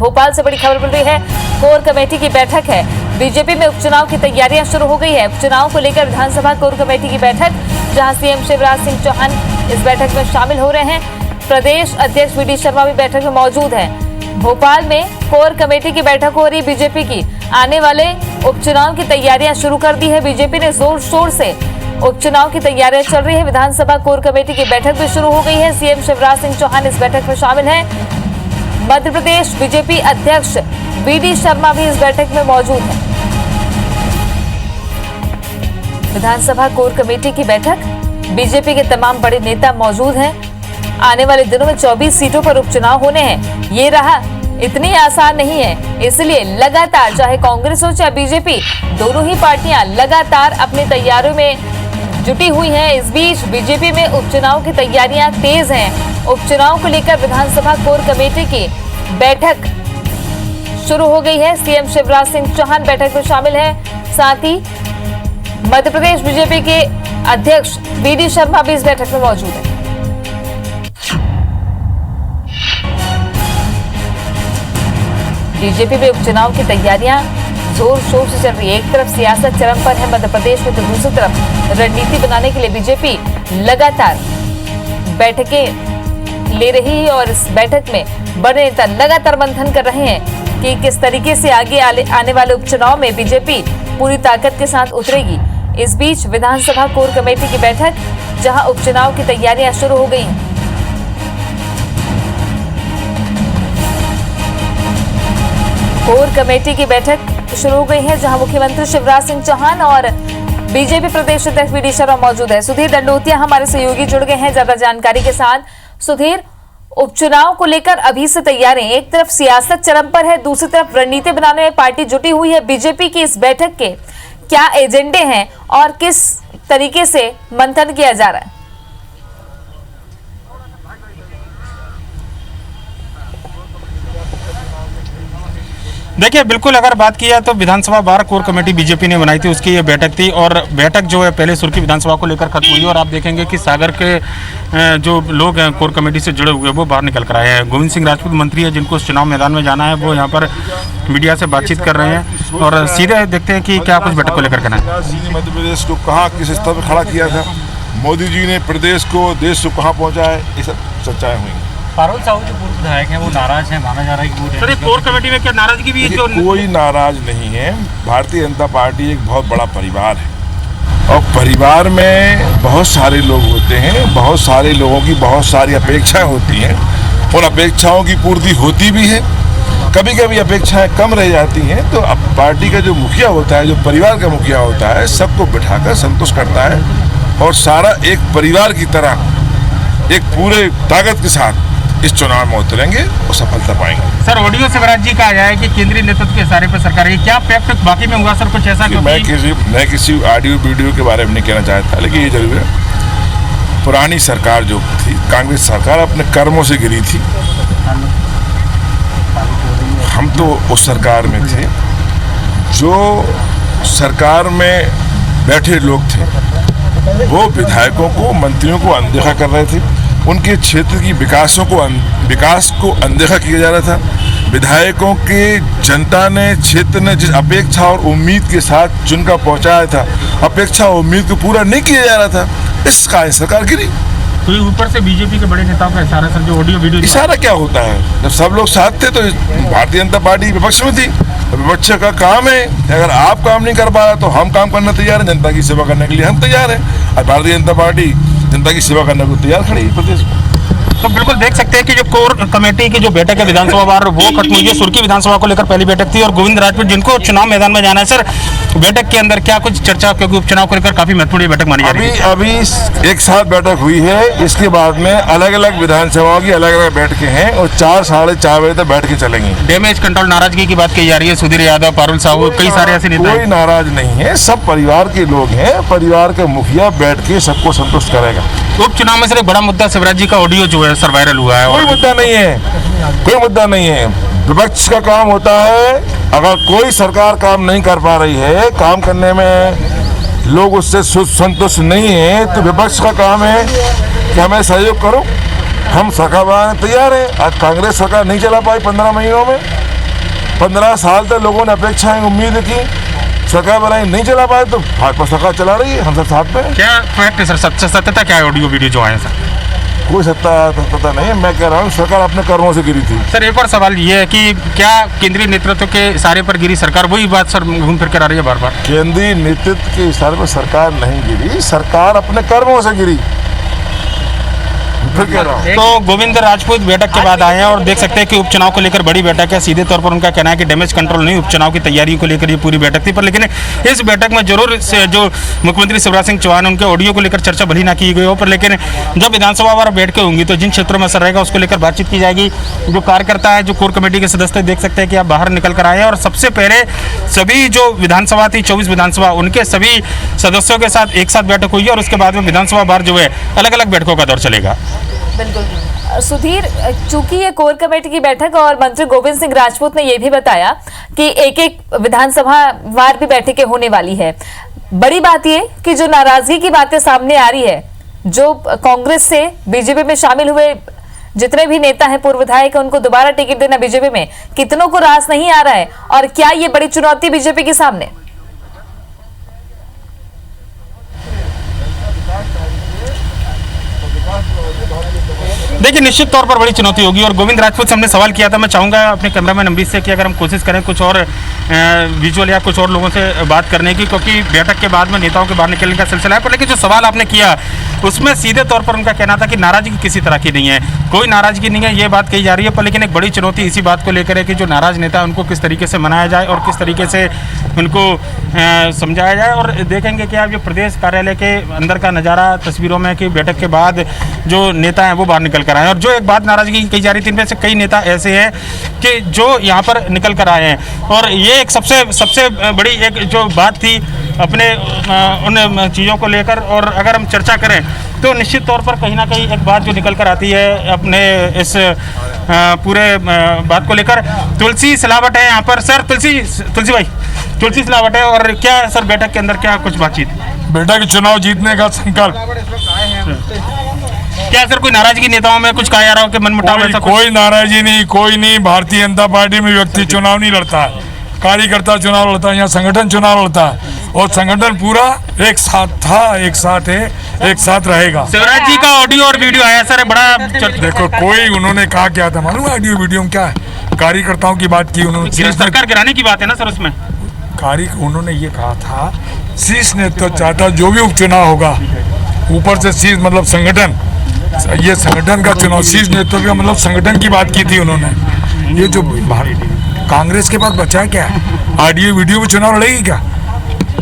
भोपाल से बड़ी खबर मिल रही है। कोर कमेटी की बैठक है। बीजेपी में उपचुनाव की तैयारियां शुरू हो गई है। उपचुनाव को लेकर विधानसभा कोर कमेटी की बैठक, जहां सीएम शिवराज सिंह चौहान इस बैठक में शामिल हो रहे हैं। प्रदेश अध्यक्ष वीडी शर्मा भी बैठक में मौजूद है। भोपाल में कोर कमेटी की बैठक हो रही। बीजेपी की आने वाले उपचुनाव की तैयारियां शुरू कर दी है। बीजेपी ने जोर शोर से उपचुनाव की तैयारियां चल रही है। विधानसभा कोर कमेटी की बैठक भी शुरू हो गई है। सीएम शिवराज सिंह चौहान इस बैठक में शामिल हैं। मध्य प्रदेश बीजेपी अध्यक्ष वीडी शर्मा भी इस बैठक में मौजूद हैं। विधानसभा कोर कमेटी की बैठक, बीजेपी के तमाम बड़े नेता मौजूद हैं। आने वाले दिनों में 24 सीटों पर उपचुनाव होने हैं। ये राह इतनी आसान नहीं है, इसलिए लगातार चाहे कांग्रेस हो चाहे बीजेपी, दोनों ही पार्टियां लगातार अपनी तैयारियों में जुटी हुई हैं। इस बीच बीजेपी में उपचुनाव की तैयारियां तेज हैं। उपचुनाव को लेकर विधानसभा कोर कमेटी की बैठक शुरू हो गई है। सीएम शिवराज सिंह चौहान बैठक में शामिल है। साथ ही मध्य प्रदेश बीजेपी के अध्यक्ष वीडी शर्मा भी इस बैठक में मौजूद है। बीजेपी में उपचुनाव की तैयारियां जोर शोर से चल रही है। एक तरफ सियासत चरम पर है मध्य प्रदेश में, तो दूसरी तरफ रणनीति बनाने के लिए बीजेपी लगातार बैठकें ले रही है और इस बैठक में बड़े नेता लगातार मंथन कर रहे हैं कि किस तरीके से आगे आने वाले उपचुनाव में बीजेपी पूरी ताकत के साथ उतरेगी। इस बीच विधानसभा कोर कमेटी की बैठक, जहां उपचुनाव की तैयारियां शुरू हो गई हैं। कोर कमेटी की बैठक शुरू हो गई है, जहां मुख्यमंत्री शिवराज सिंह चौहान और बीजेपी प्रदेश अध्यक्ष वीडी शर्मा मौजूद है। सुधीर दंडोतिया हमारे सहयोगी जुड़ गए हैं ज्यादा जानकारी के साथ। सुधीर, उपचुनाव को लेकर अभी से तैयारी, एक तरफ सियासत चरम पर है, दूसरी तरफ रणनीति बनाने में पार्टी जुटी हुई है। बीजेपी की इस बैठक के क्या एजेंडे हैं और किस तरीके से मंथन किया जा रहा है? देखिए, बिल्कुल अगर बात की जाए तो विधानसभा बार कोर कमेटी बीजेपी ने बनाई थी, उसकी ये बैठक थी और बैठक जो है पहले सुर्खी विधानसभा को लेकर खत्म हुई और आप देखेंगे कि सागर के जो लोग हैं कोर कमेटी से जुड़े हुए वो बाहर निकल कर आए हैं। गोविंद सिंह राजपूत मंत्री है, जिनको चुनाव मैदान में जाना है, वो यहाँ पर मीडिया से बातचीत कर रहे हैं और सीधे देखते हैं कि क्या कुछ बैठक को लेकर कहना है। मध्य प्रदेश को कहाँ किस स्तर पर खड़ा किया था, मोदी जी ने प्रदेश को देश को कहाँ पहुँचा है, ये सब चर्चाएँ हुई। पारुल साहू जो पूर्व विधायक हैं वो नाराज हैं, माना जा रहा है कि सर कोर कमेटी में क्या नाराजगी भी है? कोई नाराज नहीं है। भारतीय जनता पार्टी एक बहुत बड़ा परिवार है और परिवार में बहुत सारे लोग होते हैं, बहुत सारे लोगों की बहुत सारी अपेक्षाएं होती हैं और अपेक्षाओं की पूर्ति होती भी है। कभी कभी अपेक्षाएं कम रह जाती हैं, तो अब पार्टी का जो मुखिया होता है, जो परिवार का मुखिया होता है, सबको बिठाकर संतुष्ट करता है और सारा एक परिवार की तरह एक पूरे ताकत के साथ इस चुनाव में उतरेंगे और सफलता पाएंगे। सर, ऑडियो शिवराज जी का आया है कि केंद्रीय नेतृत्व के इशारे पर सरकार है, क्या फैक्ट बाकी में हुआ सर कुछ ऐसा? मैं किसी ऑडियो वीडियो के बारे में नहीं कहना चाहता, लेकिन ये जरूर है पुरानी सरकार जो थी, कांग्रेस सरकार, अपने कर्मों से गिरी थी। हम तो उस सरकार में थे, जो सरकार में बैठे लोग थे वो विधायकों को, मंत्रियों को अनदेखा कर रहे थे। उनके क्षेत्र की विकास को अनदेखा किया जा रहा था। विधायकों के जनता ने, क्षेत्र ने जिस अपेक्षा और उम्मीद के साथ चुनकर पहुंचाया था, अपेक्षा और उम्मीद को पूरा नहीं किया जा रहा था, इसका सरकार गिरी। तो ऊपर से बीजेपी के बड़े नेताओं का इशारा, सर जो ऑडियो वीडियो इशारा क्या होता है? जब सब लोग साथ थे तो भारतीय जनता पार्टी विपक्ष में थी। विपक्ष का काम है, अगर आप काम नहीं कर पा रहे तो हम काम करना तैयार है, जनता की सेवा करने के लिए हम तैयार हैं और भारतीय जनता पार्टी जनता की सेवा करने को तैयार खड़ी है प्रदेश में। तो बिल्कुल देख सकते हैं कि जो कोर कमेटी की जो बैठक है विधानसभा बार वो खत्म हुई है। सुर्खी विधानसभा को लेकर पहली बैठक थी और गोविंद राजपूत जिनको चुनाव मैदान में जाना है, सर बैठक के अंदर क्या कुछ चर्चा, क्योंकि उपचुनाव को लेकर काफी महत्वपूर्ण बैठक मानी जा रही है। अभी एक साथ बैठक हुई है, इसके बाद में अलग अलग विधानसभाओं की अलग अलग बैठकें हैं और 4 साढ़े 4 बजे तक बैठ के चलेंगी। डैमेज कंट्रोल नाराजगी की बात कही जा रही है। सुधीर यादव, पारुल साहू, कई सारे ऐसे नेता। कोई नाराज नहीं है, सब परिवार के लोग हैं। परिवार का मुखिया बैठ के सबको संतुष्ट करेगा। उपचुनाव में सर एक बड़ा मुद्दा शिवराज जी का ऑडियो जो है सर वायरल हुआ है। कोई मुद्दा नहीं है, कोई मुद्दा नहीं है। विपक्ष का काम होता है, अगर कोई सरकार काम नहीं कर पा रही है, काम करने में लोग उससे संतुष्ट नहीं है, तो विपक्ष का काम है कि हमें सहयोग करो। हम सरकार बनाने तैयार हैं। आज कांग्रेस सरकार नहीं चला पाई 15 महीनों में, 15 साल तक लोगों ने अपेक्षाएं उम्मीद की, सरकार बनाई, नहीं चला पाए, तो भाजपा सरकार चला रही है, हम सब साथ में। क्या फैक्ट है सर, सत्यता क्या है ऑडियो वीडियो जो आए सर? कोई सत्ता नहीं है, मैं कह रहा हूँ सरकार अपने कर्मों से गिरी थी। सर एक और सवाल ये है कि क्या केंद्रीय नेतृत्व के इशारे पर गिरी सरकार? वही बात सर घूम फिर कर आ रही है बार बार। केंद्रीय नेतृत्व के इशारे पर सरकार नहीं गिरी, सरकार अपने कर्मों से गिरी, फिर कह रहा हूँ। तो गोविंद राजपूत बैठक के बाद आए हैं और देख सकते हैं कि उपचुनाव को लेकर बड़ी बैठक है। सीधे तौर पर उनका कहना है कि डैमेज कंट्रोल नहीं, उपचुनाव की तैयारी को लेकर ये पूरी बैठक थी। पर लेकिन इस बैठक में जरूर जो मुख्यमंत्री शिवराज सिंह चौहान उनके ऑडियो को लेकर चर्चा भली ना की गई हो, पर लेकिन जब विधानसभा वार बैठकें होंगी तो जिन क्षेत्रों में असर रहेगा उसको लेकर बातचीत की जाएगी। जो कार्यकर्ता है, जो कोर कमेटी के सदस्य देख सकते हैं कि आप बाहर निकल कर आए हैं और सबसे पहले सभी जो विधानसभा थी 24 विधानसभा, उनके सभी सदस्यों के साथ एक साथ बैठक हुई है और उसके बाद में विधानसभा बार जो है अलग अलग बैठकों का दौर चलेगा। बिल्कुल सुधीर, चूंकि ये कोर कमेटी की बैठक और मंत्री गोविंद सिंह राजपूत ने यह भी बताया कि एक एक विधानसभा वार भी बैठकें होने वाली है। बड़ी बात ये कि जो नाराजगी की बातें सामने आ रही है, जो कांग्रेस से बीजेपी में शामिल हुए जितने भी नेता हैं, पूर्व विधायक, उनको दोबारा टिकट देना बीजेपी में कितनों को रास नहीं आ रहा है, और क्या ये बड़ी चुनौती बीजेपी के सामने? देखिए निश्चित तौर पर बड़ी चुनौती होगी और गोविंद राजपूत से हमने सवाल किया था। मैं चाहूँगा अपने कैमरामैन अमरीश से कि अगर हम कोशिश करें कुछ और विजुअल या कुछ और लोगों से बात करने की, क्योंकि बैठक के बाद में नेताओं के बाहर निकलने का सिलसिला है। पर लेकिन जो सवाल आपने किया उसमें सीधे तौर पर उनका कहना था कि नाराजगी किसी तरह की नहीं है, कोई नाराजगी नहीं है, ये बात कही जा रही है। पर लेकिन एक बड़ी चुनौती इसी बात को लेकर है कि जो नाराज नेता है उनको किस तरीके से मनाया जाए और किस तरीके से उनको समझाया जाए। और देखेंगे कि आप जो प्रदेश कार्यालय के अंदर का नज़ारा तस्वीरों में कि बैठक के बाद जो नेता हैं वो बाहर निकल कर आए हैं। और जो एक बात नाराजगी की कही जा रही थी, इनमें से कई नेता ऐसे हैं कि जो यहाँ पर निकल कर आए हैं। और ये एक सबसे बड़ी एक जो बात थी अपने उन चीज़ों को लेकर, और अगर हम चर्चा करें तो निश्चित तौर पर कहीं ना कहीं एक बात जो निकल कर आती है अपने इस पूरे बात को लेकर। तुलसी सिलावट है यहाँ पर। सर तुलसी भाई, तुलसी सिलावट है। और क्या सर बैठक के अंदर क्या कुछ बातचीत? बैठक चुनाव जीतने का संकल्प। क्या सर कोई नाराजगी नेताओं में कुछ कहा जा रहा हो कि मनमुटाव ऐसा? कोई नाराजगी नहीं, कोई नहीं। भारतीय जनता पार्टी में व्यक्ति चुनाव नहीं लड़ता है, कार्यकर्ता चुनाव लड़ता है, यहाँ संगठन चुनाव लड़ता है और संगठन पूरा एक साथ था, एक साथ है, एक साथ रहेगा। शिवराज जी का ऑडियो और वीडियो आया सर, बड़ा देखो कोई उन्होंने कहा क्या था मालूम है? ऑडियो वीडियो में क्या है? कार्यकर्ताओं की बात की उन्होंने, सरकार गिराने की बात है ना सर उसमें। उन्होंने ये कहा था शीर्ष नेतृत्व चाहता जो भी उपचुनाव होगा ऊपर से शीर्ष मतलब संगठन, ये संगठन का चुनाव, शीर्ष नेतृत्व का मतलब संगठन की बात की थी उन्होंने। ये जो कांग्रेस के पास बचा है क्या है? ऑडियो वीडियो में चुनाव लड़ेगी क्या?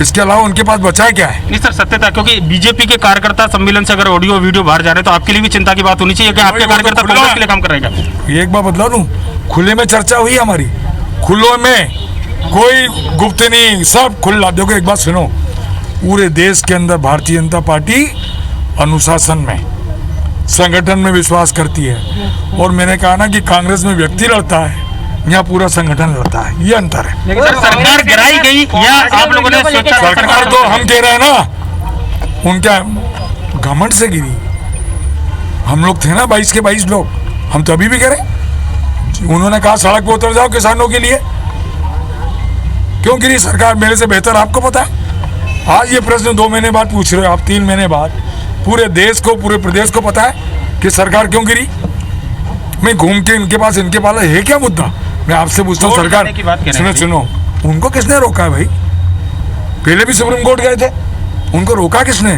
इसके अलावा उनके पास बचा है क्या है? नहीं सर सत्यता, क्योंकि बीजेपी के कार्यकर्ता सम्मेलन से अगर ऑडियो वीडियो बाहर जा रहे हैं तो आपके लिए भी चिंता की बात होनी चाहिए कि आपके कार्यकर्ता कांग्रेस के लिए काम कर रहे हैं। एक बार बदला दूं, खुले में चर्चा हुई हमारी, खुले में, कोई गुप्त नहीं, सब खुला। देखो एक बात सुनो, पूरे देश के अंदर भारतीय जनता पार्टी अनुशासन में, संगठन में विश्वास करती है। और मैंने कहा ना कि कांग्रेस में व्यक्ति लड़ता है, यहाँ पूरा संगठन लड़ता है, ये अंतर है। लेकिन सर सरकार गिराई गई या आप लोगों ने सोचा? सरकार तो हम कह रहे हैं ना, उनका घमंड से गिरी। हम लोग थे ना 22 के 22 लोग, हम तो अभी भी कह रहे। उन्होंने कहा सड़क पर उतर जाओ किसानों के लिए, क्यों गिरी सरकार? मेरे से बेहतर आपको पता है। आज ये प्रश्न 2 महीने बाद पूछ रहे हो आप, 3 महीने बाद। पूरे देश को, पूरे प्रदेश को पता है कि सरकार क्यों गिरी। मैं घूम के इनके पास है क्या मुद्दा? मैं आपसे पूछता हूँ, सरकार सुनो, उनको किसने रोका है भाई? पहले भी सुप्रीम कोर्ट गए थे, उनको रोका किसने?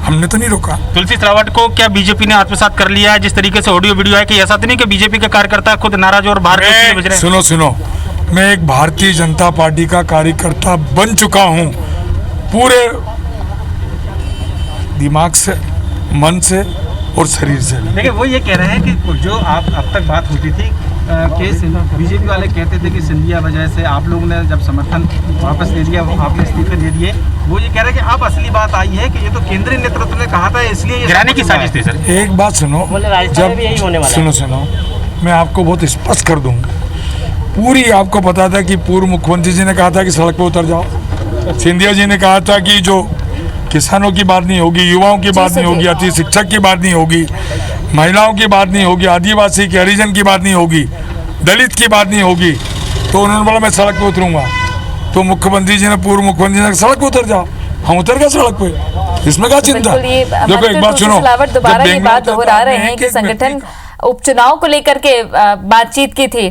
हमने तो नहीं रोका। तुलसी सिलावट को क्या बीजेपी ने आत्मसात कर लिया है? जिस तरीके से ऑडियो वीडियो है कि ऐसा तो नहीं कि बीजेपी के कार्यकर्ता खुद नाराज और बाहर? सुनो, मैं एक भारतीय जनता पार्टी का कार्यकर्ता बन चुका हूँ, पूरे दिमाग से, मन से और शरीर से। देखिए वो ये कह रहे हैं कि जो आप अब तक बात होती थी कि बीजेपी वाले कहते थे कि सिंधिया वजह से आप लोगों ने जब समर्थन वापस ले लिया, आपने इस्तीफे दे दिए, वो ये कह रहे हैं कि अब असली बात आई है कि ये तो केंद्रीय नेतृत्व ने कहा था, इसलिए गिराने की साजिश थी सर। एक बात सुनो, जब सुनो, मैं आपको बहुत स्पष्ट कर दूँ, पूरी आपको पता था कि पूर्व मुख्यमंत्री जी ने कहा था कि सड़क पर उतर जाओ। सिंधिया जी ने कहा था कि जो किसानों की बात नहीं होगी, युवाओं की बात नहीं होगी, अति शिक्षक की बात नहीं होगी, महिलाओं की बात नहीं होगी, आदिवासी के हरिजन की बात नहीं होगी, दलित की बात नहीं होगी, तो तो उन्होंने बोला मैं सड़क पे उतरूंगा, तो मुख्यमंत्री जी ने, पूर्व मुख्यमंत्री ने, सड़क पे उतर जाओ। हम उतर गए सड़क पे, इसमें क्या चिंता? बिल्कुल, ये देखो एक बात सुनो, सिलावट दोबारा जब ये बात बेंगलुरु दोहरा रहे में हैं कि एक संगठन उपचुनाव को लेकर के बातचीत की थी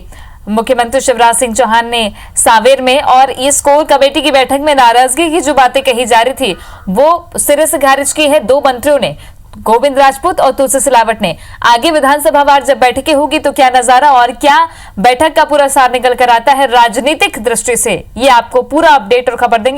मुख्यमंत्री शिवराज सिंह चौहान ने सावेर में, और इस कोर कमेटी की बैठक में नाराजगी की जो बातें कही जा रही थी वो सिरे से खारिज की है दो मंत्रियों ने, गोविंद राजपूत और तुलसी सिलावट ने। आगे विधानसभा वार जब बैठकें होगी तो क्या नजारा और क्या बैठक का पूरा सार निकल कर आता है राजनीतिक दृष्टि से, ये आपको पूरा अपडेट और खबर देंगे।